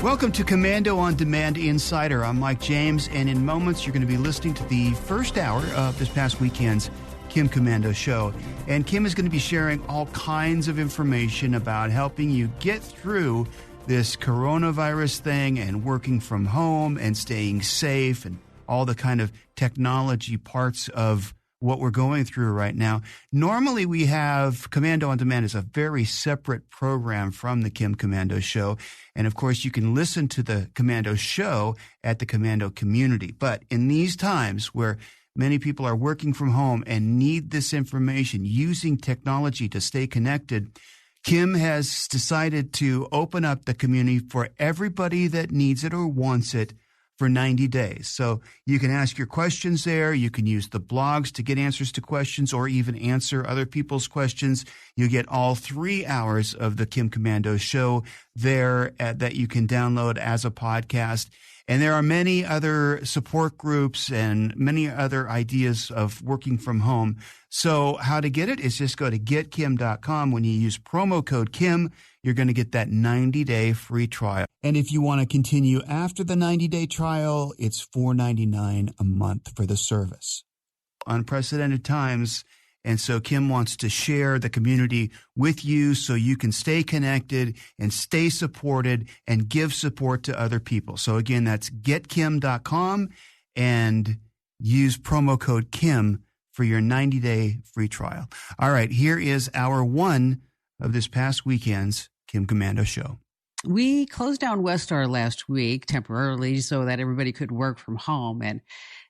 Welcome to Komando On Demand Insider. I'm Mike James, and in moments you're going to be listening to the first hour of this past weekend's Kim Komando Show. And Kim is going to be sharing all kinds of information about helping you get through this coronavirus thing and working from home and staying safe and all the kind of technology parts of what we're going through right now. Normally we have Komando On Demand as a very separate program from the Kim Komando Show. And of course, you can listen to the Komando Show at the Komando community. But in these times where many people are working from home and need this information, using technology to stay connected, Kim has decided to open up the community for everybody that needs it or wants it for 90 days. So you can ask your questions there. You can use the blogs to get answers to questions or even answer other people's questions. You get all 3 hours of the Kim Komando Show there that you can download as a podcast. And there are many other support groups and many other ideas of working from home. So how to get it is just go to getkim.com. When you use promo code Kim, you're going to get that 90-day free trial. And if you want to continue after the 90-day trial, it's $4.99 a month for the service. Unprecedented times. And so Kim wants to share the community with you so you can stay connected and stay supported and give support to other people. So again, that's getkim.com and use promo code Kim for your 90-day free trial. All right, here is hour one of this past weekend's Kim Komando Show. We closed down Westar last week temporarily so that everybody could work from home. And,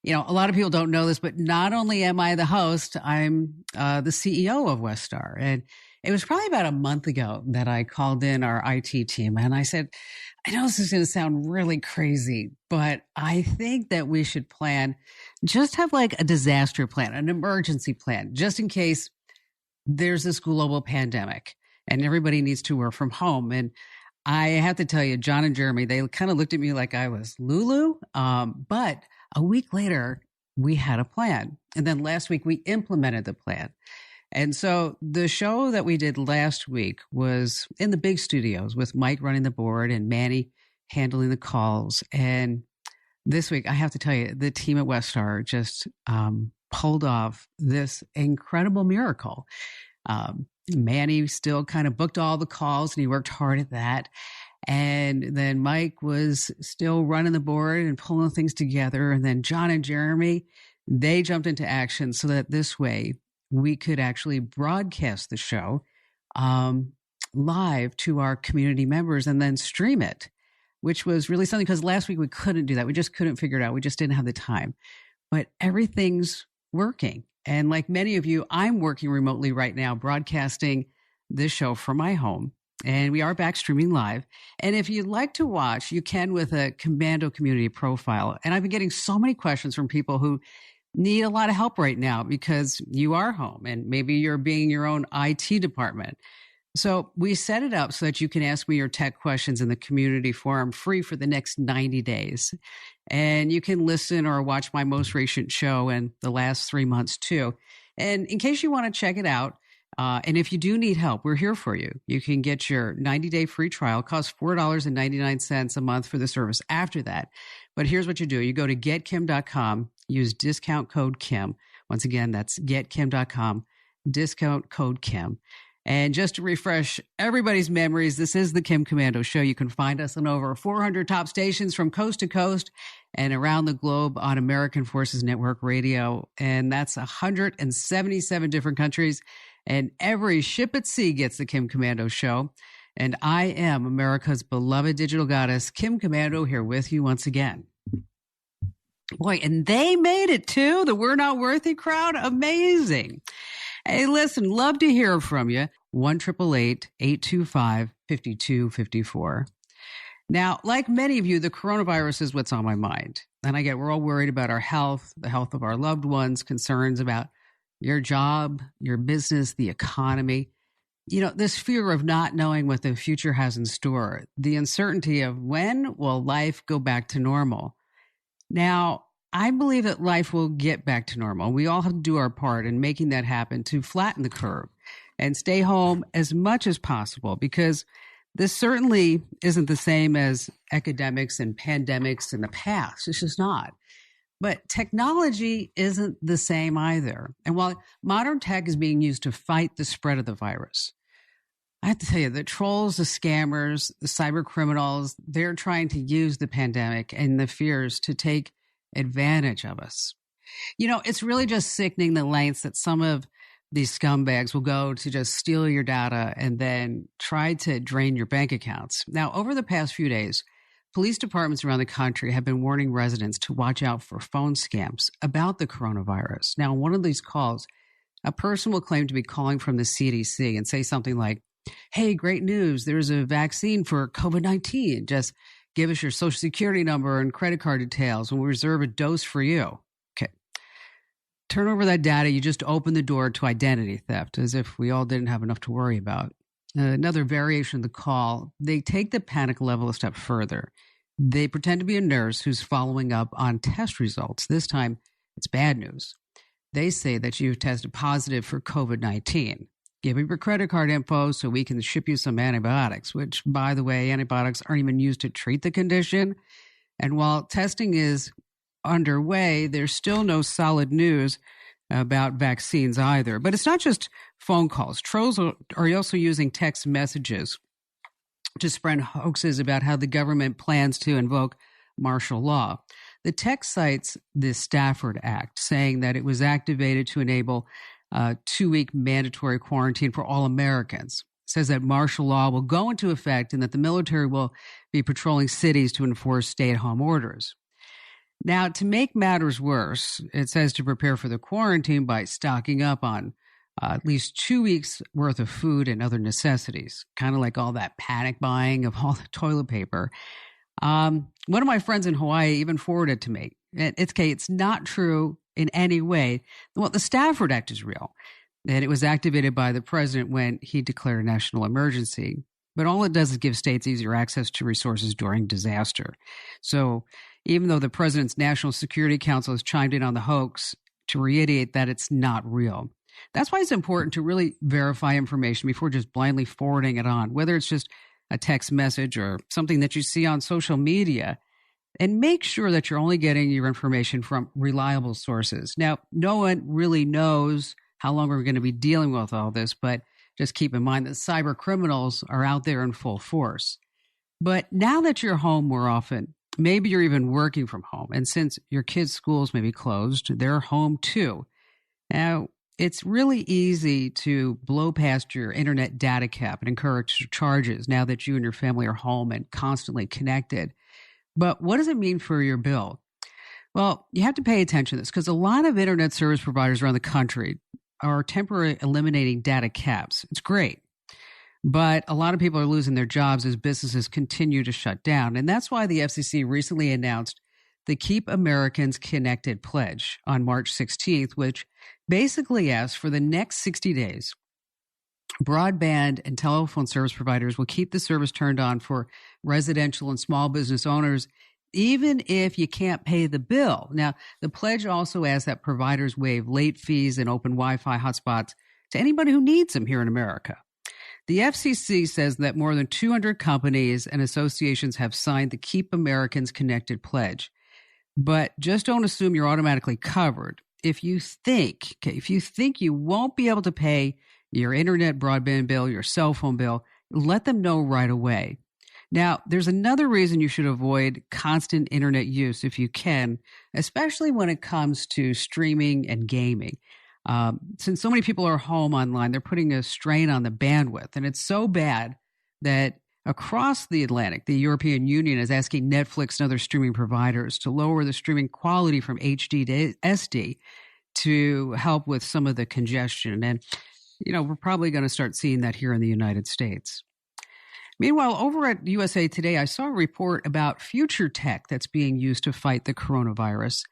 you know, a lot of people don't know this, but not only am I the host, I'm the CEO of Westar. And it was probably about a month ago that I called in our IT team and I said, I know this is going to sound really crazy, but I think that we should just have like a disaster plan, an emergency plan, just in case there's this global pandemic and everybody needs to work from home. And I have to tell you, John and Jeremy, they kind of looked at me like I was Lulu. But a week later, we had a plan. And then last week, we implemented the plan. And so the show that we did last week was in the big studios with Mike running the board and Manny handling the calls. And this week, I have to tell you, the team at Westar just pulled off this incredible miracle. Manny still kind of booked all the calls and he worked hard at that. And then Mike was still running the board and pulling things together. And then John and Jeremy, they jumped into action so that this way we could actually broadcast the show live to our community members and then stream it, which was really something because last week we couldn't do that. We just couldn't figure it out. We just didn't have the time. But everything's working. And like many of you, I'm working remotely right now, broadcasting this show from my home. And we are back streaming live. And if you'd like to watch, you can with a Komando community profile. And I've been getting so many questions from people who need a lot of help right now because you are home and maybe you're being your own IT department. So we set it up so that you can ask me your tech questions in the community forum free for the next 90 days. And you can listen or watch my most recent show in the last 3 months too. And in case you want to check it out, and if you do need help, we're here for you. You can get your 90-day free trial. It costs $4.99 a month for the service after that. But here's what you do. You go to getkim.com, use discount code Kim. Once again, that's getkim.com, discount code Kim. And just to refresh everybody's memories, this is the Kim Komando Show. You can find us on over 400 top stations from coast to coast and around the globe on American Forces Network Radio. And that's 177 different countries. And every ship at sea gets the Kim Komando Show. And I am America's beloved digital goddess, Kim Komando, here with you once again. Boy, and they made it too, the We're Not Worthy crowd. Amazing. Hey, listen, love to hear from you. 1-888-825-5254. Now, like many of you, the coronavirus is what's on my mind. And I get we're all worried about our health, the health of our loved ones, concerns about your job, your business, the economy. You know, this fear of not knowing what the future has in store, the uncertainty of when will life go back to normal. Now, I believe that life will get back to normal. We all have to do our part in making that happen to flatten the curve and stay home as much as possible because This certainly isn't the same as epidemics and pandemics in the past. It's just not. But technology isn't the same either. And while modern tech is being used to fight the spread of the virus, I have to tell you, the trolls, the scammers, the cyber criminals, they're trying to use the pandemic and the fears to take advantage of us. It's really just sickening the lengths that some of these scumbags will go to just steal your data and then try to drain your bank accounts. Now, over the past few days, police departments around the country have been warning residents to watch out for phone scams about the coronavirus. Now, on one of these calls, a person will claim to be calling from the CDC and say something like, "Hey, great news. There's a vaccine for COVID-19. Just give us your social security number and credit card details and we'll reserve a dose for you." Okay. Turn over that data. You just open the door to identity theft, as if we all didn't have enough to worry about. Another variation of the call, they take the panic level a step further. They pretend to be a nurse who's following up on test results. This time, it's bad news. They say that you've tested positive for COVID-19. Give up your credit card info so we can ship you some antibiotics, which, by the way, antibiotics aren't even used to treat the condition. And while testing is underway, there's still no solid news about vaccines either. But it's not just phone calls. Trolls are also using text messages to spread hoaxes about how the government plans to invoke martial law. The text cites the Stafford Act, saying that it was activated to enable a 2-week mandatory quarantine for all Americans. It says that martial law will go into effect and that the military will be patrolling cities to enforce stay-at-home orders. Now, to make matters worse, it says to prepare for the quarantine by stocking up on at least 2 weeks worth of food and other necessities, kind of like all that panic buying of all the toilet paper. One of my friends in Hawaii even forwarded to me. It's not true in any way. Well, the Stafford Act is real, and it was activated by the president when he declared a national emergency. But all it does is give states easier access to resources during disaster. So even though the president's National Security Council has chimed in on the hoax to reiterate that it's not real. That's why it's important to really verify information before just blindly forwarding it on, whether it's just a text message or something that you see on social media, and make sure that you're only getting your information from reliable sources. Now, no one really knows how long we're going to be dealing with all this, but just keep in mind that cyber criminals are out there in full force. But now that you're home more often, maybe you're even working from home, and since your kids' schools may be closed, they're home too. Now, it's really easy to blow past your internet data cap and incur charges now that you and your family are home and constantly connected. But what does it mean for your bill? Well, you have to pay attention to this because a lot of internet service providers around the country are temporarily eliminating data caps. It's great. But a lot of people are losing their jobs as businesses continue to shut down. And that's why the FCC recently announced the Keep Americans Connected pledge on March 16th, which basically asks for the next 60 days, broadband and telephone service providers will keep the service turned on for residential and small business owners, even if you can't pay the bill. Now, the pledge also asks that providers waive late fees and open Wi-Fi hotspots to anybody who needs them here in America. The FCC says that more than 200 companies and associations have signed the Keep Americans Connected pledge. But just don't assume you're automatically covered. If you think you won't be able to pay your internet broadband bill, your cell phone bill, let them know right away. Now, there's another reason you should avoid constant internet use if you can, especially when it comes to streaming and gaming. Since so many people are home online, they're putting a strain on the bandwidth. And it's so bad that across the Atlantic, the European Union is asking Netflix and other streaming providers to lower the streaming quality from HD to SD to help with some of the congestion. And, we're probably going to start seeing that here in the United States. Meanwhile, over at USA Today, I saw a report about future tech that's being used to fight the coronavirus,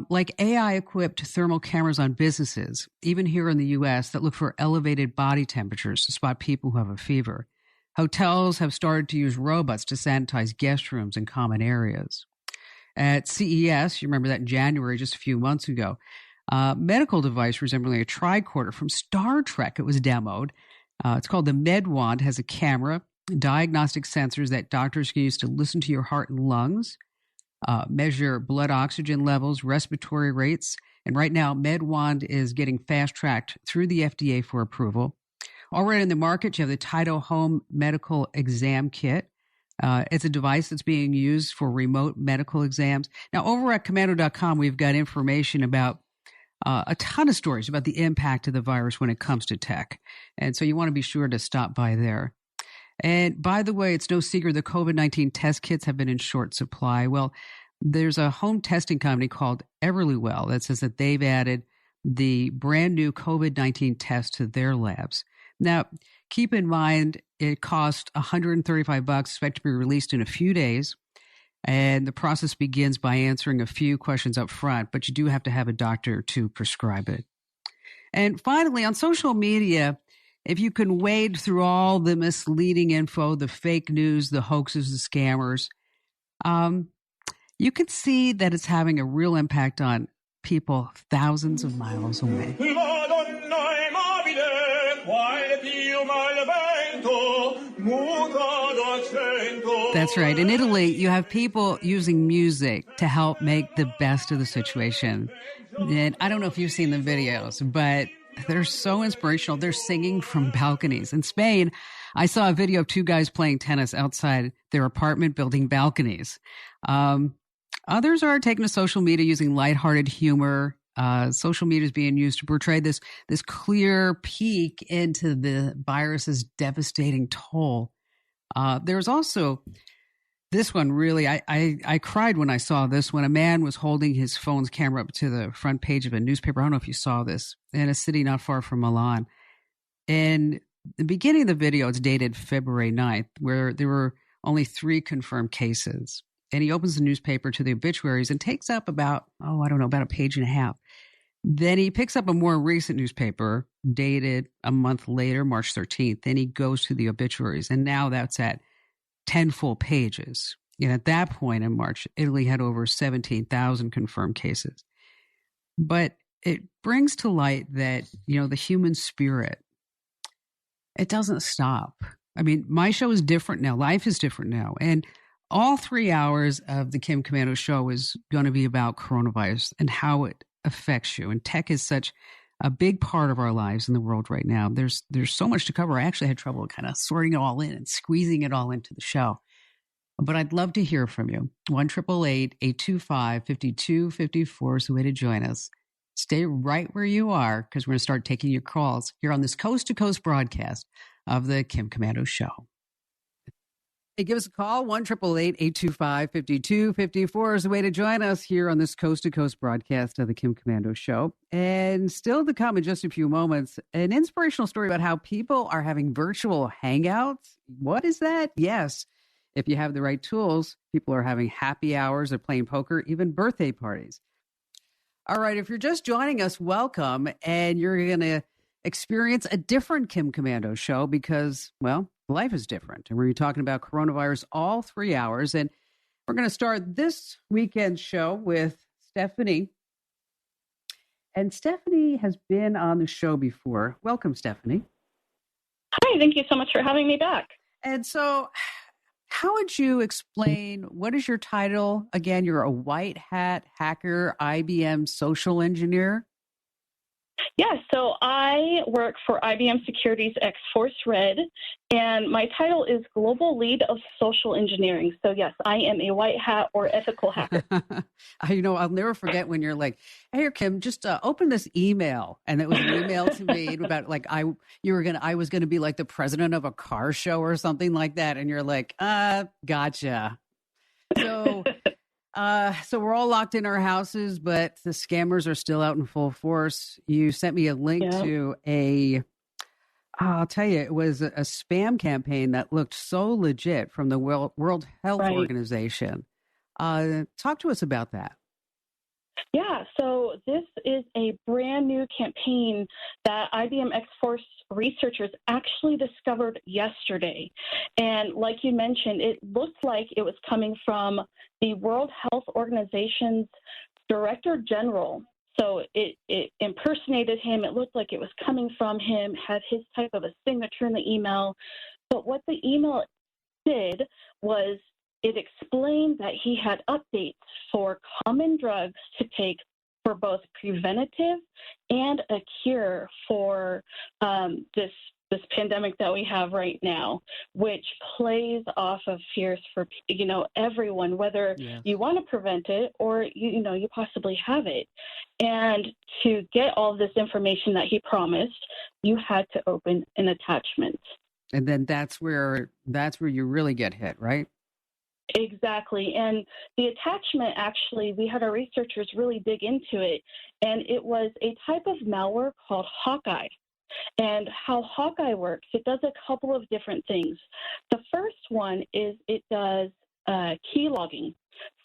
like AI-equipped thermal cameras on businesses, even here in the U.S., that look for elevated body temperatures to spot people who have a fever. Hotels have started to use robots to sanitize guest rooms and common areas. At CES, you remember that in January, just a few months ago, a medical device resembling a tricorder from Star Trek, it was demoed. It's called the MedWand, has a camera, diagnostic sensors that doctors can use to listen to your heart and lungs, measure blood oxygen levels, respiratory rates. And right now, MedWand is getting fast-tracked through the FDA for approval. Already in the market, you have the Tyto Home Medical Exam Kit. It's a device that's being used for remote medical exams. Now, over at Komando.com, we've got information about a ton of stories about the impact of the virus when it comes to tech. And so you want to be sure to stop by there. And by the way, it's no secret the COVID-19 test kits have been in short supply. Well, there's a home testing company called Everlywell that says that they've added the brand new COVID-19 test to their labs. Now, keep in mind, it cost $135, expected to be released in a few days. And the process begins by answering a few questions up front, but you do have to have a doctor to prescribe it. And finally, on social media, if you can wade through all the misleading info, the fake news, the hoaxes, the scammers, you can see that it's having a real impact on people thousands of miles away. That's right. In Italy, you have people using music to help make the best of the situation. And I don't know if you've seen the videos, but they're so inspirational. They're singing from balconies. In Spain, I saw a video of two guys playing tennis outside their apartment building balconies. Others are taking to social media using lighthearted humor. Social media is being used to portray this clear peek into the virus's devastating toll. There's also this one, really, I cried when I saw this, when a man was holding his phone's camera up to the front page of a newspaper. I don't know if you saw this, in a city not far from Milan. And the beginning of the video, it's dated February 9th, where there were only 3 confirmed cases. And he opens the newspaper to the obituaries and takes up about a page and a half. Then he picks up a more recent newspaper dated a month later, March 13th. Then he goes to the obituaries. And now that's at 10 full pages. And at that point in March, Italy had over 17,000 confirmed cases. But it brings to light that, the human spirit, it doesn't stop. I mean, my show is different now. Life is different now. And all 3 hours of the Kim Komando Show is going to be about coronavirus and how it affects you. And tech is such a big part of our lives in the world right now. There's so much to cover. I actually had trouble kind of sorting it all in and squeezing it all into the show. But I'd love to hear from you. 1-888-825-5254 is the way to join us. Stay right where you are, because we're going to start taking your calls here on this coast-to-coast broadcast of the Kim Komando Show. Hey, give us a call. 1-888-825-5254 is the way to join us here on this coast-to-coast broadcast of the Kim Komando Show. And still to come in just a few moments, an inspirational story about how people are having virtual hangouts. What is that? Yes, if you have the right tools, people are having happy hours, they're playing poker, even birthday parties. All right, if you're just joining us, welcome. And you're going to experience a different Kim Komando Show because, well, life is different. And we're going to be talking about coronavirus all 3 hours. And we're going to start this weekend's show with Stephanie. And Stephanie has been on the show before. Welcome, Stephanie. Hi, thank you so much for having me back. And so how would you explain, what is your title? Again, you're a white hat hacker, IBM social engineer. Yeah, so I work for IBM Security's X-Force Red, and my title is Global Lead of Social Engineering. So yes, I am a white hat or ethical hacker. I'll never forget when you're like, "Hey, Kim, just open this email," and it was an email to me about I was gonna be like the president of a car show or something like that, and you're like, gotcha. So we're all locked in our houses, but the scammers are still out in full force. You sent me a link to I'll tell you, it was a spam campaign that looked so legit from the World Health Organization. Talk to us about that. Yeah, so this is a brand new campaign that IBM X-Force researchers actually discovered yesterday. And like you mentioned, it looked like it was coming from the World Health Organization's Director General. So it impersonated him. It looked like it was coming from him, had his type of a signature in the email. But what the email did was it explained that he had updates for common drugs to take for both preventative and a cure for this pandemic that we have right now, which plays off of fears for everyone, whether you want to prevent it or you possibly have it. And to get all this information that he promised, you had to open an attachment. And then that's where you really get hit, right? Exactly. And the attachment, actually, we had our researchers really dig into it, and it was a type of malware called Hawkeye. And how Hawkeye works, it does a couple of different things. The first one is it does key logging.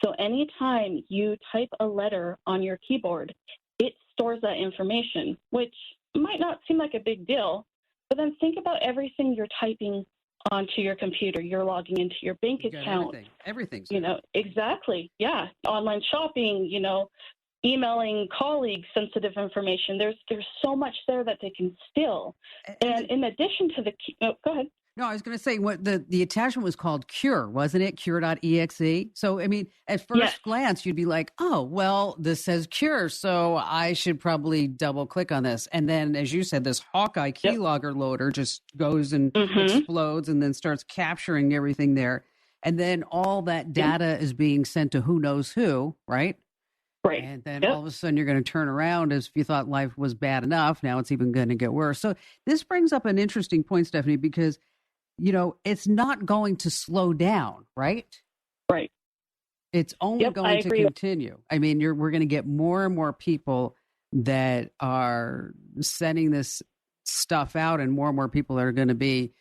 So anytime you type a letter on your keyboard, it stores that information, which might not seem like a big deal, but then think about everything you're typing onto your computer. You're logging into your bank account. Everything. Exactly. Yeah. Online shopping, emailing colleagues sensitive information. There's so much there that they can steal. And in addition to go ahead. No, I was going to say what the attachment was called Cure, wasn't it? Cure.exe. So, I mean, at first glance, you'd be like, oh, well, this says Cure, so I should probably double click on this. And then, as you said, this Hawkeye keylogger loader just goes and explodes and then starts capturing everything there. And then all that data is being sent to who knows who, right? Right. And then all of a sudden you're going to turn around as if you thought life was bad enough. Now it's even going to get worse. So this brings up an interesting point, Stephanie, because it's not going to slow down, right? Right. It's only going to continue. I mean, we're going to get more and more people that are sending this stuff out, and more people are going to be,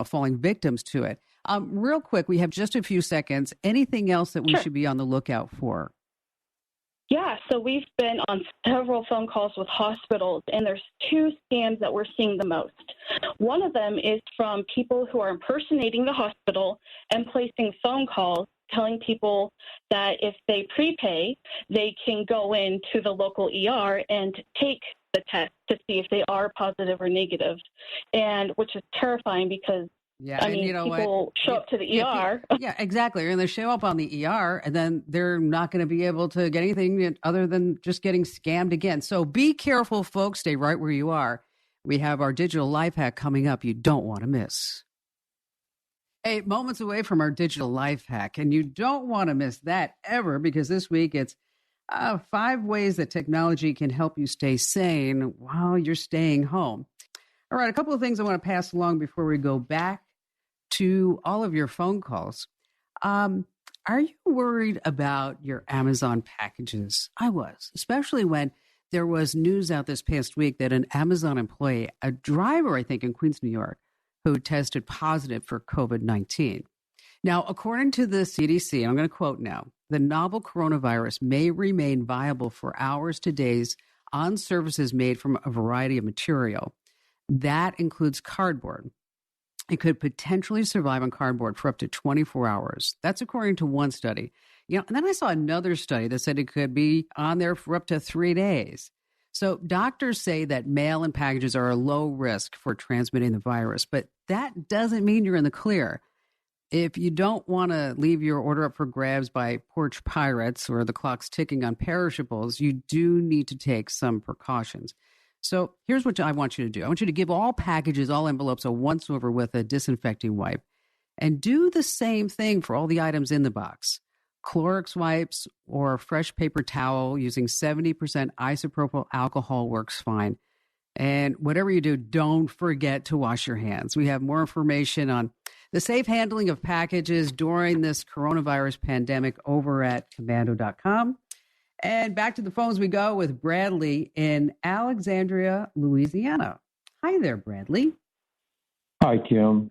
falling victims to it. Real quick, we have just a few seconds. Anything else that we should be on the lookout for? Yeah, so we've been on several phone calls with hospitals, and there's two scams that we're seeing the most. One of them is from people who are impersonating the hospital and placing phone calls telling people that if they prepay, they can go into the local ER and take the test to see if they are positive or negative, and which is terrifying because people show up to the ER. Yeah, exactly. And they show up on the ER, and then they're not going to be able to get anything other than just getting scammed again. So be careful, folks. Stay right where you are. We have our digital life hack coming up you don't want to miss. 8 moments away from our digital life hack, and you don't want to miss that ever, because this week it's 5 ways that technology can help you stay sane while you're staying home. All right, a couple of things I want to pass along before we go back to all of your phone calls. Are you worried about your Amazon packages? I was, especially when there was news out this past week that an Amazon employee, a driver, I think, in Queens, New York, who tested positive for COVID-19. Now, according to the CDC, and I'm going to quote now, the novel coronavirus may remain viable for hours to days on surfaces made from a variety of material. That includes cardboard. It could potentially survive on cardboard for up to 24 hours. That's according to one study. And then I saw another study that said it could be on there for up to 3 days. So doctors say that mail and packages are a low risk for transmitting the virus, but that doesn't mean you're in the clear. If you don't want to leave your order up for grabs by porch pirates or the clock's ticking on perishables, you do need to take some precautions. So here's what I want you to do. I want you to give all packages, all envelopes, a once-over with a disinfecting wipe. And do the same thing for all the items in the box. Clorox wipes or a fresh paper towel using 70% isopropyl alcohol works fine. And whatever you do, don't forget to wash your hands. We have more information on the safe handling of packages during this coronavirus pandemic over at Komando.com. And back to the phones we go with Bradley in Alexandria, Louisiana. Hi there, Bradley. Hi, Kim.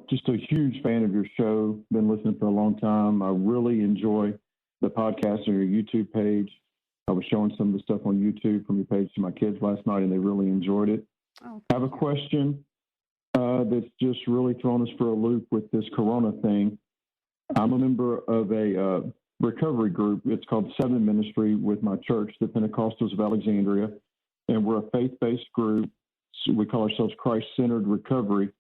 Just a huge fan of your show. Been listening for a long time. I really enjoy the podcast on your YouTube page. I was showing some of the stuff on YouTube from your page to my kids last night, and they really enjoyed it. Oh, I have a question that's just really thrown us for a loop with this Corona thing. I'm a member of a recovery group. It's called Seven Ministry with my church, the Pentecostals of Alexandria, and we're a faith-based group. So we call ourselves Christ-Centered Recovery.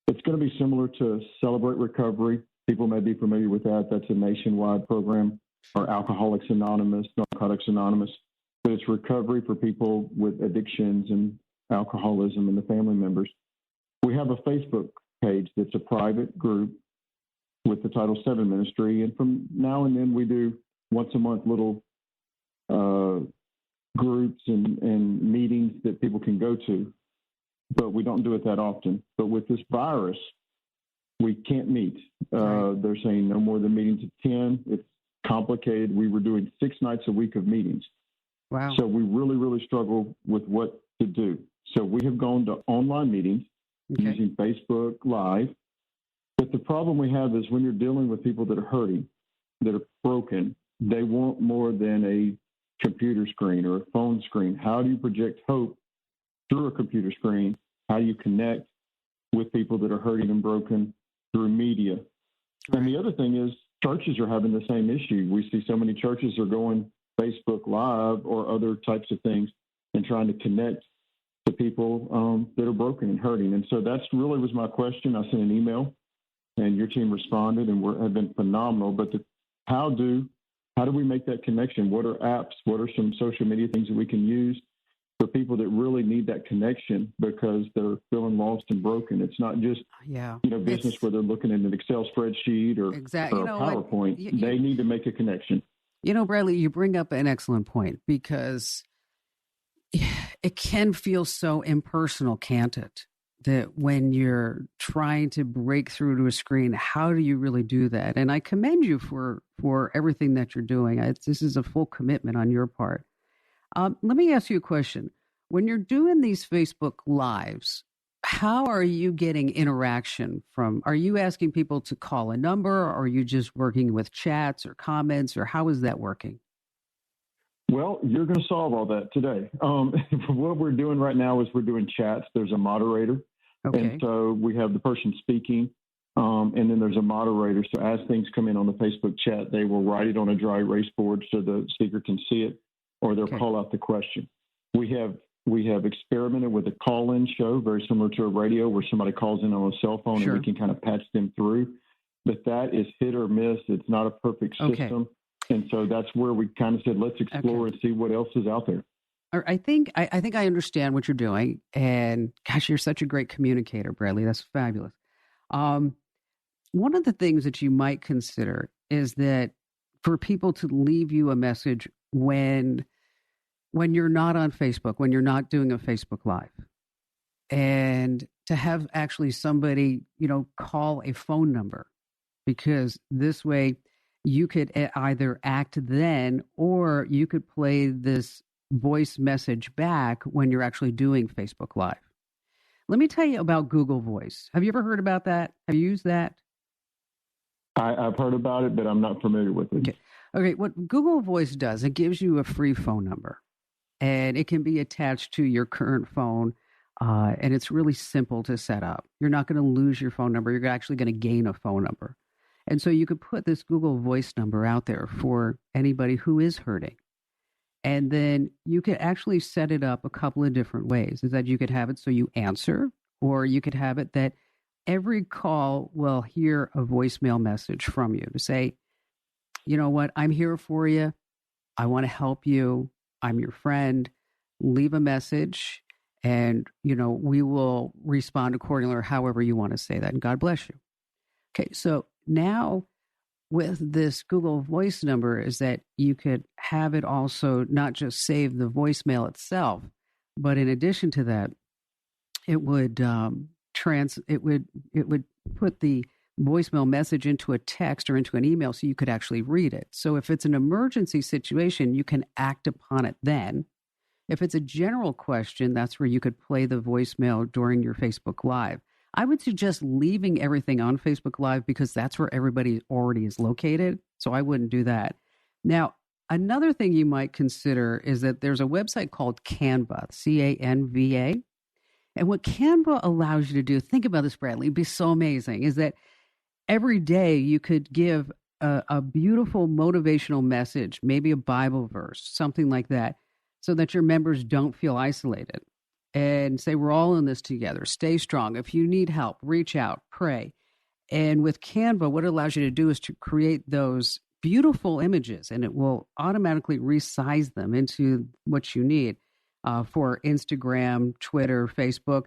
It's going to be similar to Celebrate Recovery. People may be familiar with that. That's a nationwide program, or Alcoholics Anonymous, Narcotics Anonymous. But it's recovery for people with addictions and alcoholism and the family members. We have a Facebook page that's a private group with the Title VII Ministry. And from now and then, we do once a month little groups and meetings that people can go to. But we don't do it that often. But with this virus, we can't meet. They're saying no more than meetings of 10. It's complicated. We were doing 6 nights a week of meetings. Wow. So we really, really struggle with what to do. So we have gone to online meetings using Facebook Live. But the problem we have is when you're dealing with people that are hurting, that are broken, they want more than a computer screen or a phone screen. How do you project hope through a computer screen? How do you connect with people that are hurting and broken through media? Right. And the other thing is churches are having the same issue. We see so many churches are going Facebook Live or other types of things and trying to connect to people that are broken and hurting. And so that's really was my question. I sent an email and your team responded and have been phenomenal. But how do we make that connection? What are apps? What are some social media things that we can use for people that really need that connection because they're feeling lost and broken? It's not just business where they're looking at an Excel spreadsheet or a PowerPoint. They need to make a connection. Bradley, you bring up an excellent point because it can feel so impersonal, can't it? That when you're trying to break through to a screen, how do you really do that? And I commend you for everything that you're doing. This is a full commitment on your part. Let me ask you a question. When you're doing these Facebook Lives, how are you getting interaction from? Are you asking people to call a number? Or are you just working with chats or comments? Or how is that working? Well, you're going to solve all that today. What we're doing right now is we're doing chats. There's a moderator. Okay. And so we have the person speaking, and then there's a moderator. So as things come in on the Facebook chat, they will write it on a dry erase board so the speaker can see it, or they'll call out the question. We have experimented with a call-in show, very similar to a radio, where somebody calls in on a cell phone and we can kind of patch them through. But that is hit or miss. It's not a perfect system. And so that's where we kind of said, let's explore and see what else is out there. I think I understand what you're doing. And gosh, you're such a great communicator, Bradley. That's fabulous. One of the things that you might consider is that for people to leave you a message when you're not on Facebook, when you're not doing a Facebook Live, and to have actually somebody, call a phone number, because this way you could either act then or you could play this voice message back when you're actually doing Facebook Live. Let me tell you about Google Voice. Have you ever heard about that? Have you used that? I've heard about it, but I'm not familiar with it. Okay. What Google Voice does, it gives you a free phone number, and it can be attached to your current phone, and it's really simple to set up. You're not going to lose your phone number. You're actually going to gain a phone number. And so you could put this Google Voice number out there for anybody who is hurting. And then you could actually set it up a couple of different ways. Is that you could have it so you answer, or you could have it that every call will hear a voicemail message from you to say, you know what, I'm here for you. I want to help you. I'm your friend. Leave a message and, we will respond accordingly or however you want to say that. And God bless you. Okay, so now with this Google Voice number is that you could have it also not just save the voicemail itself, but in addition to that, it would it would put the voicemail message into a text or into an email so you could actually read it. So if it's an emergency situation, you can act upon it then. If it's a general question, that's where you could play the voicemail during your Facebook Live. I would suggest leaving everything on Facebook Live because that's where everybody already is located. So I wouldn't do that. Now, another thing you might consider is that there's a website called Canva, Canva. And what Canva allows you to do, think about this, Bradley, it'd be so amazing, is that every day you could give a beautiful motivational message, maybe a Bible verse, something like that, so that your members don't feel isolated. and say, we're all in this together. Stay strong. If you need help, reach out, pray. And with Canva, what it allows you to do is to create those beautiful images, and it will automatically resize them into what you need for Instagram, Twitter, Facebook.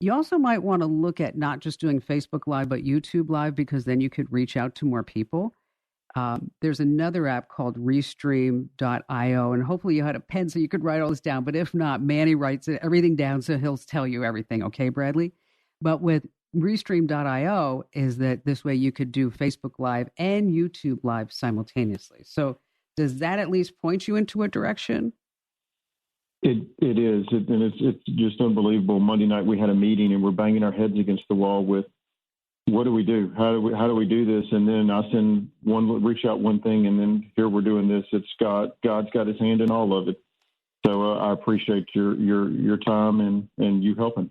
You also might want to look at not just doing Facebook Live, but YouTube Live, because then you could reach out to more people. There's another app called Restream.io, and hopefully you had a pen so you could write all this down. But if not, Manny writes everything down, so he'll tell you everything. Okay, Bradley? But with Restream.io is that this way you could do Facebook Live and YouTube Live simultaneously. So does that at least point you into a direction? It is, and it's just unbelievable. Monday night we had a meeting and we're banging our heads against the wall with, what do we do? How do we do this? And then I reach out one thing, and then here we're doing this. It's God's got His hand in all of it. So I appreciate your time and you helping.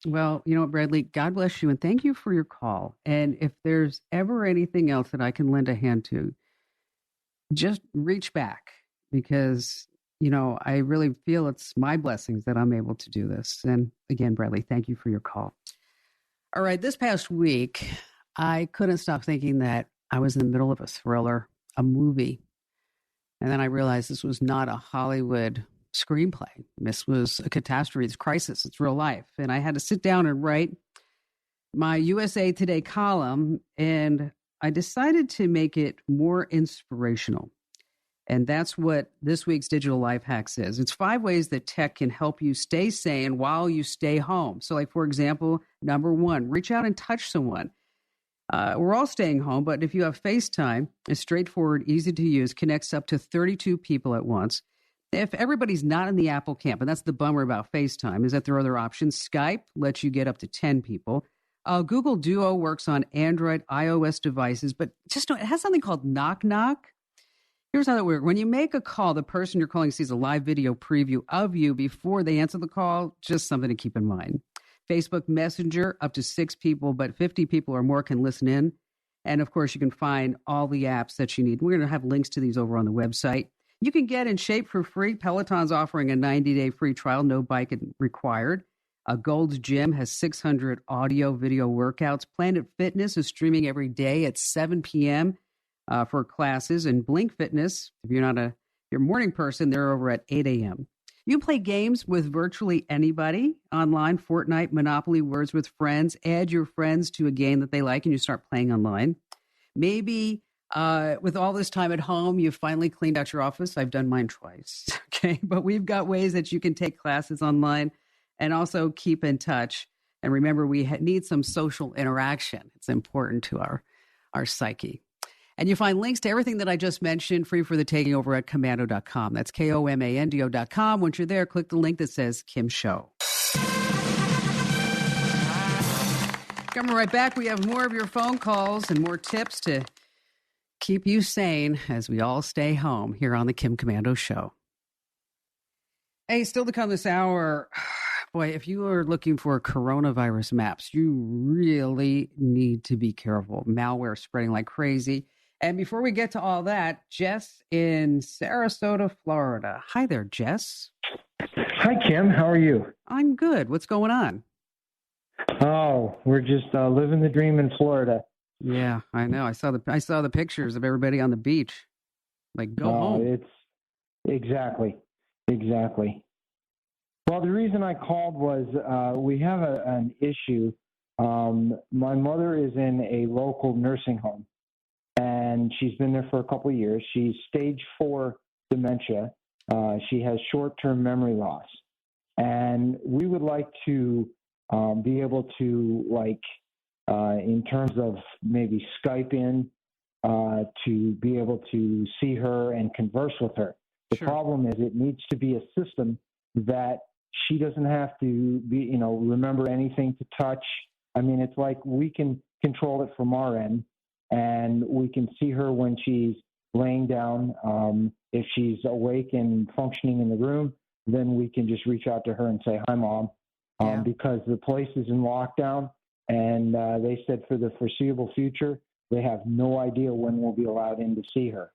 Well, you know what, Bradley, God bless you, and thank you for your call. And if there's ever anything else that I can lend a hand to, just reach back, because, you know, I really feel it's my blessings that I'm able to do this. And again, Bradley, thank you for your call. All right, this past week, I couldn't stop thinking that I was in the middle of a thriller, a movie. And then I realized this was not a Hollywood screenplay. This was a catastrophe. It's crisis. It's real life. And I had to sit down and write my USA Today column, and I decided to make it more inspirational. And that's what this week's Digital Life Hacks is. It's 5 ways that tech can help you stay sane while you stay home. So, like, for example, number 1, reach out and touch someone. We're all staying home, but if you have FaceTime, it's straightforward, easy to use, connects up to 32 people at once. If everybody's not in the Apple camp, and that's the bummer about FaceTime, is that there are other options. Skype lets you get up to 10 people. Google Duo works on Android, iOS devices, but just know it has something called Knock Knock. Here's how that works. When you make a call, the person you're calling sees a live video preview of you before they answer the call. Just something to keep in mind. Facebook Messenger, up to 6 people, but 50 people or more can listen in. And of course, you can find all the apps that you need. We're going to have links to these over on the website. You can get in shape for free. Peloton's offering a 90-day free trial, no bike required. Gold's Gym has 600 audio video workouts. Planet Fitness is streaming every day at 7 p.m. For classes. And Blink Fitness, if you're not you're a morning person, they're over at 8 a.m. You play games with virtually anybody online. Fortnite, Monopoly, Words with Friends. Add your friends to a game that they like and you start playing online. Maybe with all this time at home, you've finally cleaned out your office. I've done mine twice. Okay. But we've got ways that you can take classes online and also keep in touch. And remember, we need some social interaction. It's important to our psyche. And you find links to everything that I just mentioned free for the taking over at komando.com. That's komando.com. Once you're there, click the link that says Kim Show. Coming right back, we have more of your phone calls and more tips to keep you sane as we all stay home here on the Kim Komando Show. Hey, still to come this hour, boy, if you are looking for coronavirus maps, you really need to be careful. Malware spreading like crazy. And before we get to all that, Jess in Sarasota, Florida. Hi there, Jess. Hi, Kim. How are you? I'm good. What's going on? Oh, we're just living the dream in Florida. Yeah, I know. I saw the pictures of everybody on the beach. Like, go home. It's exactly. Well, the reason I called was we have an issue. My mother is in a local nursing home, and she's been there for a couple of years. She's stage 4 dementia. She has short-term memory loss, and we would like to be able to, in terms of maybe Skype in, to be able to see her and converse with her. The problem is it needs to be a system that she doesn't have to be, remember anything to touch. I mean, it's like we can control it from our end, and we can see her when she's laying down. If she's awake and functioning in the room, then we can just reach out to her and say, "Hi, Mom," because the place is in lockdown, and they said for the foreseeable future, they have no idea when we'll be allowed in to see her.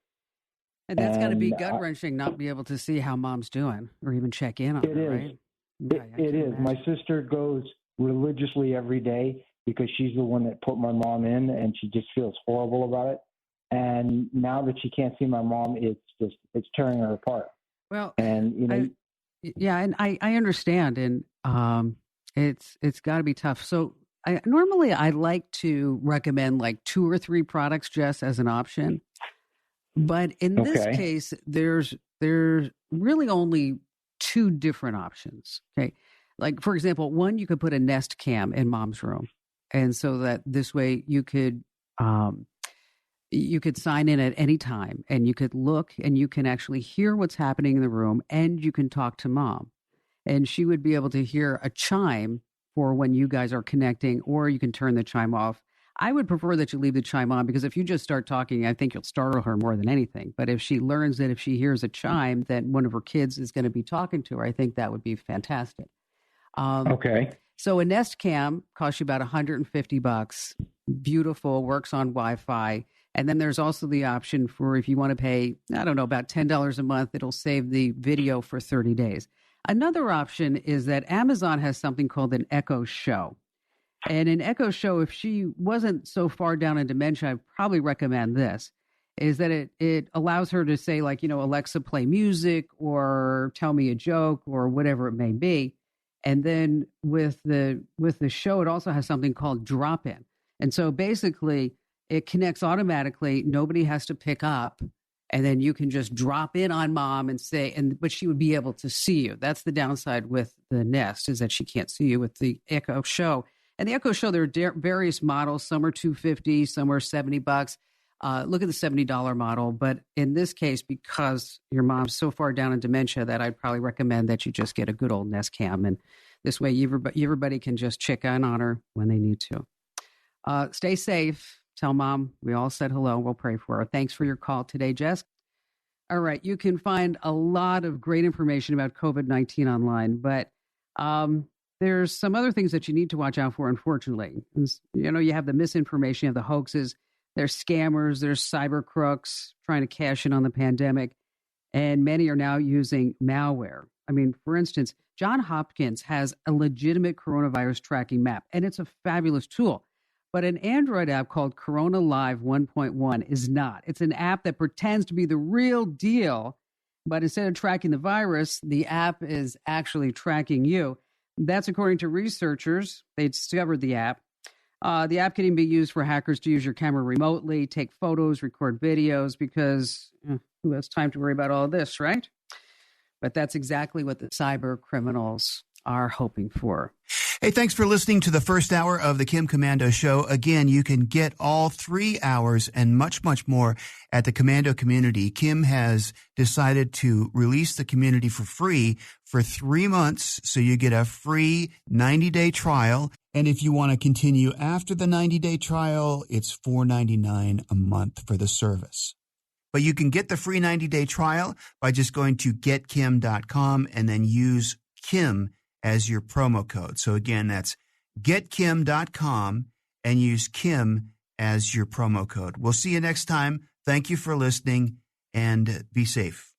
And that's got to be gut-wrenching, not be able to see how Mom's doing or even check in on her, right? It is. My sister goes religiously every day because she's the one that put my mom in, and she just feels horrible about it. And now that she can't see my mom, it's tearing her apart. Well, and I understand, and it's got to be tough. So normally I like to recommend like 2 or 3 products just as an option, but in this case, there's really only 2 different options. Okay, like for example, one, you could put a Nest Cam in mom's room, and so that this way you could sign in at any time, and you could look and you can actually hear what's happening in the room, and you can talk to mom, and she would be able to hear a chime for when you guys are connecting, or you can turn the chime off. I would prefer that you leave the chime on, because if you just start talking, I think you'll startle her more than anything. But if she learns that if she hears a chime, that one of her kids is going to be talking to her, I think that would be fantastic. So a Nest Cam costs you about $150. Beautiful, works on Wi-Fi. And then there's also the option for if you want to pay, I don't know, about $10 a month, it'll save the video for 30 days. Another option is that Amazon has something called an Echo Show. And an Echo Show, if she wasn't so far down in dementia, I'd probably recommend this, is that it allows her to say, like, Alexa, play music, or tell me a joke, or whatever it may be. And then with the show, it also has something called drop-in. And so basically it connects automatically. Nobody has to pick up. And then you can just drop in on mom and say, but she would be able to see you. That's the downside with the Nest, is that she can't see you with the Echo Show. And the Echo Show, there are various models. Some are $250, some are $70. Look at the $70 model. But in this case, because your mom's so far down in dementia, that I'd probably recommend that you just get a good old Nest Cam. And this way, everybody can just check in on her when they need to. Stay safe. Tell mom we all said hello. We'll pray for her. Thanks for your call today, Jess. All right. You can find a lot of great information about COVID-19 online, but there's some other things that you need to watch out for, unfortunately. You have the misinformation, you have the hoaxes, there's scammers, there's cybercrooks trying to cash in on the pandemic, and many are now using malware. I mean, for instance, Johns Hopkins has a legitimate coronavirus tracking map, and it's a fabulous tool. But an Android app called Corona Live 1.1 is not. It's an app that pretends to be the real deal, but instead of tracking the virus, the app is actually tracking you. That's according to researchers. They discovered the app. The app can even be used for hackers to use your camera remotely, take photos, record videos, because who has time to worry about all this, right? But that's exactly what the cyber criminals are hoping for. Hey, thanks for listening to the first hour of the Kim Komando Show. Again, you can get all 3 hours and much, much more at the Komando community. Kim has decided to release the community for free for 3 months, so you get a free 90-day trial. And if you want to continue after the 90-day trial, it's $4.99 a month for the service. But you can get the free 90-day trial by just going to getkim.com and then use Kim as your promo code. So again, that's getkim.com and use Kim as your promo code. We'll see you next time. Thank you for listening, and be safe.